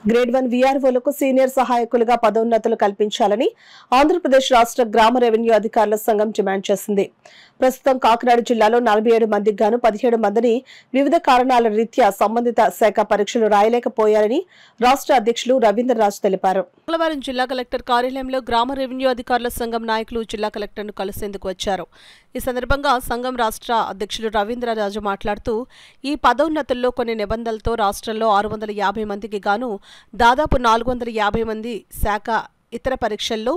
Grade 1 వీఆర్ఓలకు senior సహాయకులుగా పదోన్నతులు కల్పించాలని ఆంధ్రప్రదేశ్ రాష్ట్ర గ్రామ రెవెన్యూ అధికారుల సంఘం డిమాండ్ చేసింది. ప్రస్తుతం కాకినాడ జిల్లాలో 47 మందికి గాను 17 మందిని వివిధ కారణాల రీత్యా సంబంధిత శాఖ పరీక్షలు రాయలేకపోయారని రాష్ట్ర అధ్యక్షులు రవీంద్రరాజు తెలిపారు. మంగళవారం జిల్లా కలెక్టర్ కార్యాలయంలో గ్రామ రెవెన్యూ అధికారుల సంఘం నాయకులు జిల్లా కలెక్టర్ను కలిసేందుకు వచ్చారు. ఈ సందర్భంగా సంఘం రాష్ట్ర అధ్యక్షులు రవీంద్రరాజు మాట్లాడుతూ ఈ పదోన్నతుల్లో కొన్ని నిబంధనలతో రాష్ట్రంలో 650 మందికి గాను దాదాపు 450 మంది శాఖ ఇతర పరీక్షల్లో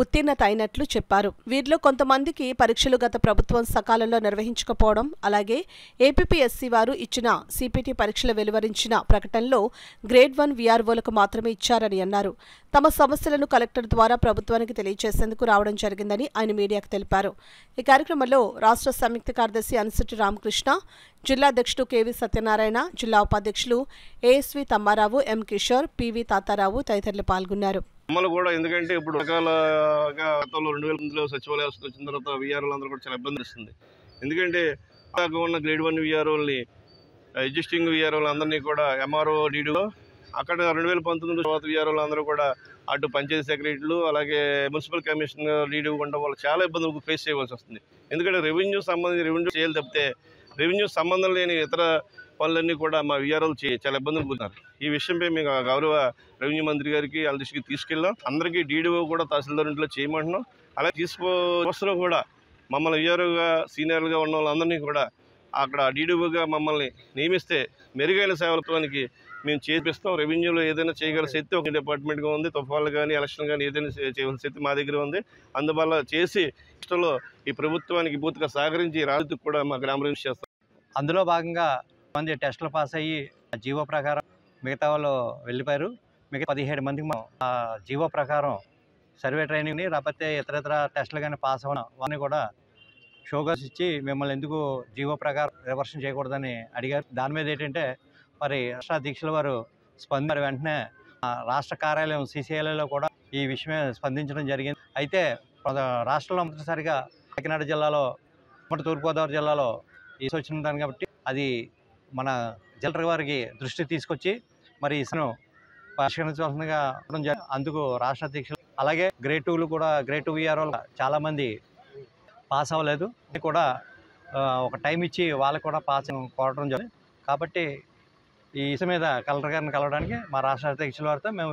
ఉత్తీర్ణత అయినట్లు చెప్పారు. వీరిలో కొంతమందికి పరీక్షలు గత ప్రభుత్వం సకాలంలో నిర్వహించకపోవడం, అలాగే ఏపీపీఎస్సీ వారు ఇచ్చిన సిపిటి పరీక్షలు వెలువరించిన ప్రకటనలో గ్రేడ్ 1 వీఆర్ఓలకు మాత్రమే ఇచ్చారని అన్నారు. తమ సమస్యలను కలెక్టర్ ద్వారా ప్రభుత్వానికి తెలియజేసేందుకు రావడం జరిగిందని ఆయన మీడియాకు తెలిపారు. ఈ కార్యక్రమంలో రాష్ట్ర సంయుక్త కార్యదర్శి అనిశెట్టి రామకృష్ణ, జిల్లా అధ్యక్షుడు కెవి సత్యనారాయణ, జిల్లా ఉపాధ్యక్షులు ఏఎస్వి తమ్మారావు, ఎం కిషోర్, పివి తాతారావు తదితరులు పాల్గొన్నారు. అమ్మలు కూడా ఎందుకంటే ఇప్పుడు రకాలుగా గతంలో 2008లో సచివాలయ వ్యవస్థ వచ్చిన తర్వాత వీఆర్ఓలు అందరూ కూడా చాలా ఇబ్బంది ఇస్తుంది. ఎందుకంటే ఉన్న గ్రేడ్ 1 వీఆర్ఓల్ని ఎగ్జిస్టింగ్ వీఆర్ఓలు అందరినీ కూడా ఎంఆర్ఓ డీడీలో అక్కడ 2019 తర్వాత వీఆర్ఓలు అందరూ కూడా అటు పంచాయతీ సెక్రటరీలు అలాగే మున్సిపల్ కమిషన్ డీడీ ఉండడం వల్ల చాలా ఇబ్బందులు ఫేస్ చేయవలసి వస్తుంది. ఎందుకంటే రెవెన్యూ చేయాలి తప్పితే రెవెన్యూ సంబంధం లేని ఇతర పనులన్నీ కూడా మా వీఆర్ఓలు చాలా ఇబ్బందులు పొందుతున్నారు. ఈ విషయంపై మేము గౌరవ రెవెన్యూ మంత్రి గారికి వాళ్ళ దృష్టికి తీసుకెళ్ళాం. అందరికీ డీడీఓ కూడా తహసీల్దార్ ఇంట్లో చేయమంటున్నాం. అలాగే వ్యవస్థలో కూడా మమ్మల్ని వీఆర్ఓగా సీనియర్గా ఉన్న వాళ్ళందరినీ కూడా అక్కడ డీడీఓగా మమ్మల్ని నియమిస్తే మెరుగైన సేవలతోనికి మేము చేపిస్తాం. రెవెన్యూలో ఏదైనా చేయగల శక్తి ఒక డిపార్ట్మెంట్గా ఉంది. తుఫాన్లు కానీ ఎలక్షన్ కానీ ఏదైనా చేయవలసిన శక్తి మా దగ్గర ఉంది. అందువల్ల చేసి ఇష్టంలో ఈ ప్రభుత్వానికి పూర్తిగా సహకరించి రాజుకు కూడా మా గ్రామ రెవెన్యూ చేస్తాం. అందులో భాగంగా మంది టెస్టులు పాస్ అయ్యి జీవో ప్రకారం మిగతా వాళ్ళు వెళ్ళిపోయారు. మిగతా 17 మందికి ఆ జీవో ప్రకారం సర్వే ట్రైనింగ్ని లేకపోతే ఇతర టెస్టులు కానీ పాస్ అవ్వడం వారిని కూడా షోకాస్ ఇచ్చి మిమ్మల్ని ఎందుకు జీవో ప్రకారం రివర్షన్ చేయకూడదని అడిగారు. దాని మీద ఏంటంటే మరి రాష్ట్ర అధ్యక్షుల వారు స్పందించారు. వెంటనే రాష్ట్ర కార్యాలయం CCIలో కూడా ఈ విషయమే స్పందించడం జరిగింది. అయితే రాష్ట్రంలో మొదటిసారిగా కాకినాడ జిల్లాలో తూర్పుగోదావరి జిల్లాలో ఈ వచ్చింది కాబట్టి అది మన జిల్లా వారికి దృష్టి తీసుకొచ్చి మరి ఇసును పరిష్కరించవలసిందిగా అందుకు రాష్ట్ర అధ్యక్షులు అలాగే గ్రేడ్ 2లు కూడా గ్రేడ్ 2 వీఆర్ఓలు చాలామంది పాస్ అవ్వలేదు. కూడా ఒక టైం ఇచ్చి వాళ్ళకు కూడా పాస్ కోరడం జరిగింది. కాబట్టి ఈ ఇసు మీద కలెక్టర్ గారిని కలవడానికి మా రాష్ట్ర అధ్యక్షుల వారితో మేము